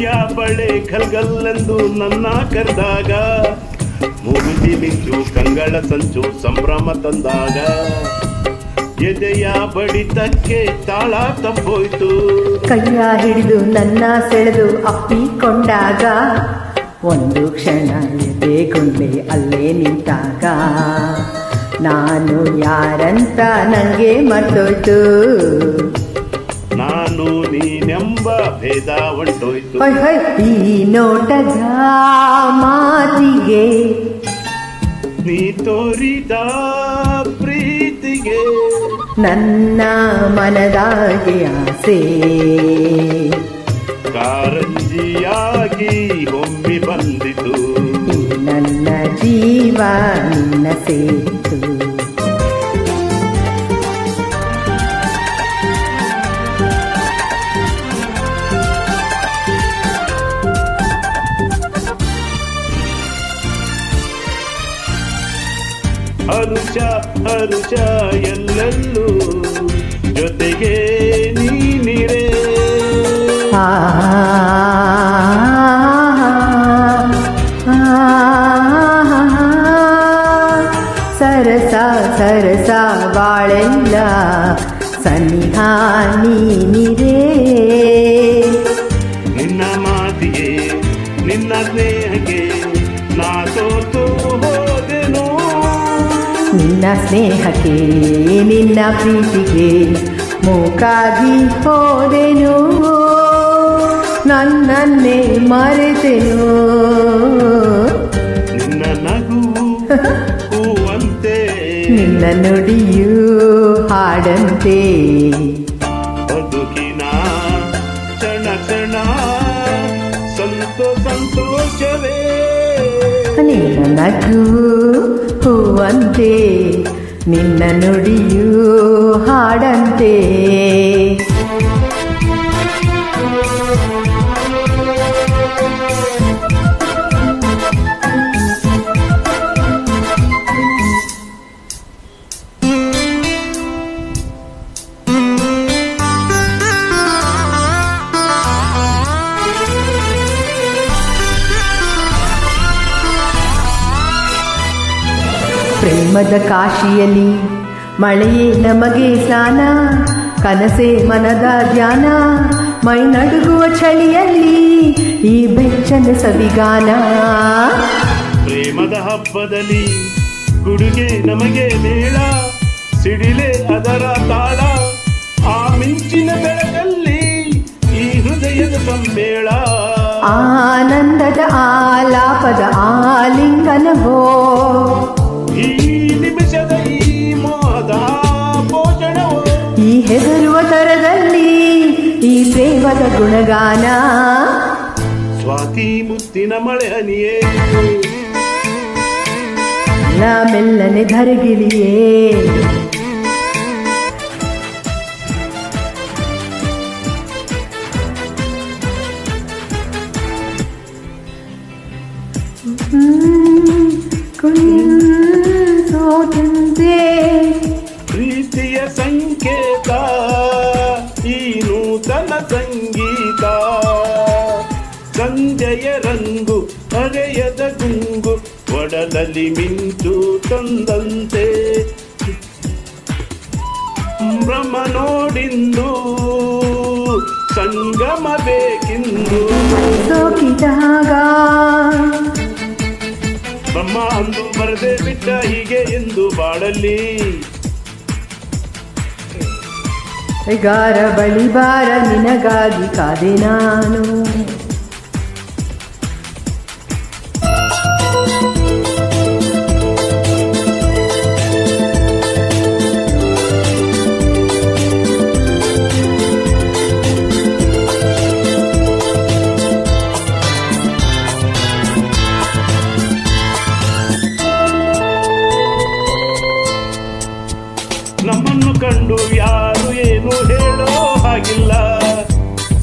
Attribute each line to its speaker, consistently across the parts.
Speaker 1: ಕೈಯ ಬಳೆ ಗಲ್ಗಲ್ಲೆಂದು ನನ್ನ ಕರೆದಾಗ ಮೂಗುತಿ ಮಿಂಚು ಕಂಗಳ ಸಂಚು ಸಂಭ್ರಮ ತಂದಾಗ ಎದೆಯ ಬಡಿತಕ್ಕೆ ತಾಳ ತಪ್ಪೋಯ್ತು.
Speaker 2: ಕೈಯ ಹಿಡಿದು ನನ್ನ ಸೆಳೆದು ಅಪ್ಪಿಕೊಂಡಾಗ ಒಂದು ಕ್ಷಣ ಎದೆಗುಂಡೆ ಅಲ್ಲೇ ನಿಂತಾಗ ನಾನು ಯಾರಂತ ನಂಗೆ ಮರ್ತೋಯ್ತು.
Speaker 1: ನಾನು ನೀನೆಂಬ ಭೇದ ಹೊಂಟೋಯ್ತು.
Speaker 2: ಈ ನೋಟದ ಮಾತಿಗೆ
Speaker 1: ನೀ ತೋರಿದ ಪ್ರೀತಿಗೆ
Speaker 2: ನನ್ನ ಮನದಾಗೆ ಆಸೆ
Speaker 1: ಕಾರಂಜಿಯಾಗಿ ಒಮ್ಮೆ ಬಂದಿತು.
Speaker 2: ನನ್ನ ಜೀವ ನಿನ್ನ ಸೇರಿತು.
Speaker 1: ಹರುಷ ಹರುಷ ಎಲ್ಲೆಲ್ಲೂ ಜೊತೆಗೆ ನೀನಿರೇ.
Speaker 2: ಸರಸ ಸರಸ ಬಾಳೆಲ್ಲ ಸನಿಹ ನೀನಿರೇ.
Speaker 1: ನಿನ್ನ ಮಾತಿಗೆ ನಿನ್ನ ಸ್ನೇಹಕ್ಕೆ ನಾ ಸೋತು ಹೋದೆನು.
Speaker 2: ನಿನ್ನ ಸ್ನೇಹಕ್ಕೆ ನಿನ್ನ ಪ್ರೀತಿಗೆ ಮೂಕಾಗಿ ಹೋದೆನು. ನನ್ನನ್ನೇ ಮರೆತೆನು.
Speaker 1: ನಿನ್ನ ನಗುವು ಹೂವಂತೆ
Speaker 2: ನಿನ್ನ ನುಡಿಯು ಹಾಡಂತೆ
Speaker 1: ಬದುಕಿನ ಕ್ಷಣ ಕ್ಷಣ ಸಂತೋಷವೇ.
Speaker 2: ನಿನ್ನ ನಗು ಹೂವಂತೆ ನಿನ್ನ ನುಡಿಯು ಹಾಡಂತೆ. ಪ್ರೇಮದ ಕಾಶಿಯಲ್ಲಿ ಮಳೆಯೇ ನಮಗೆ ಸ್ನಾನ, ಕನಸೆ ಮನದ ಧ್ಯಾನ, ಮೈ ನಡುಗುವ ಚಳಿಯಲ್ಲಿ ಈ ಬೆಚ್ಚನ ಸವಿಗಾನ.
Speaker 1: ಪ್ರೇಮದ ಹಬ್ಬದಲ್ಲಿ ಗುಡುಗೆ ನಮಗೆ ಮೇಳ, ಸಿಡಿಲೆ ಅದರ ತಾಳ, ಆ ಮಿಂಚಿನ ಬೆಳಕಲ್ಲಿ ಈ ಹೃದಯದ ಸಮ್ಮೇಳ.
Speaker 2: ಆನಂದದ ಆಲಾಪದ ಆಲಿಂಗನವೋ
Speaker 1: ಈ ನಿಮಿಷದ ಈ ಮೋದ ಪೋಷಣವೋ,
Speaker 2: ಈ ಹೆದರುವ ತರದಲ್ಲಿ ಈ ಪ್ರೇಮದ ಗುಣಗಾನ.
Speaker 1: ಸ್ವಾತಿ ಮುತ್ತಿನ ಮಳೆ ಹನಿಯೇ
Speaker 2: ಮೆಲ್ಲನೆ ಧರೆಗಿಳಿಯೇ.
Speaker 1: ಪ್ರೀತಿಯ ಸಂಕೇತ ಈ ನೂತನ ಸಂಗೀತ, ಸಂಜೆಯ ರಂಗು ಹರೆಯದ ಗುಂಗು ಒಡಲಲ್ಲಿ ಮಿಂಚು ತಂದಂತೆ. ಬ್ರಹ್ಮ ನೋಡಿಂದು ಸಂಗಮ ಬೇಕಿಂದು,
Speaker 2: ಸೋಕಿದಾಗ
Speaker 1: ಬ್ರಹ್ಮ ಅಂದು ಬರದೆ ಬಿಟ್ಟ ಹೀಗೆ ಎಂದು ಬಾಳಲ್ಲಿ.
Speaker 2: ಗಾರ ಬಳಿ ಬಾರ ನಿನಗಾಗಿ ಕಾದೆ ನಾನು.
Speaker 1: ನಮ್ಮನ್ನು ಕಂಡು ಯಾರು ಏನು ಹೇಳೋ ಹಾಗಿಲ್ಲ,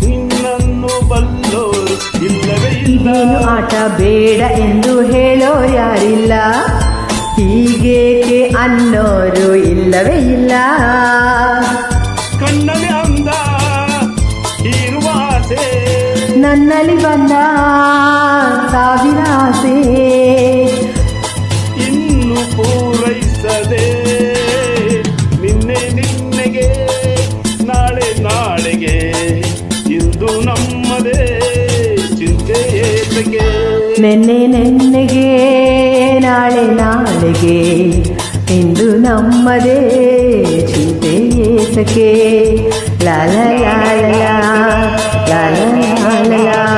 Speaker 1: ನಿನ್ನನ್ನು ಬಲ್ಲೋರು ಇಲ್ಲವೇ ಇಲ್ಲ.
Speaker 2: ನೀನು ಆಟ ಬೇಡ ಎಂದು ಹೇಳೋರು ಯಾರಿಲ್ಲ, ಹೀಗೇಕೆ ಅನ್ನೋರು ಇಲ್ಲವೇ ಇಲ್ಲ.
Speaker 1: ಕಣ್ಣಲ್ಲಿ ಅಂದ ಇರುವ ಆಸೆ
Speaker 2: ನನ್ನಲ್ಲಿ ಬಂದ ಸಾವಿರ ಆಸೆ
Speaker 1: ಇನ್ನು ಪೂರೈಸದೆ ನಿನ್ನೆಗೆ ನಾಳೆ ನಾಳೆಗೆ ಇಂದು ನಮ್ಮದೇ ಚಿಂತೆ ಏತಕ್ಕೆ
Speaker 2: ನೆನ್ನೆಗೆ ನಾಳೆ ನಾಳೆಗೆ ಇಂದು ನಮ್ಮದೇ ಚಿಂತೆ ಏತಕ್ಕೆ ಲಾಲ ಲಾಲ ಲಾಲ ಲಾಲ ಲಾಲ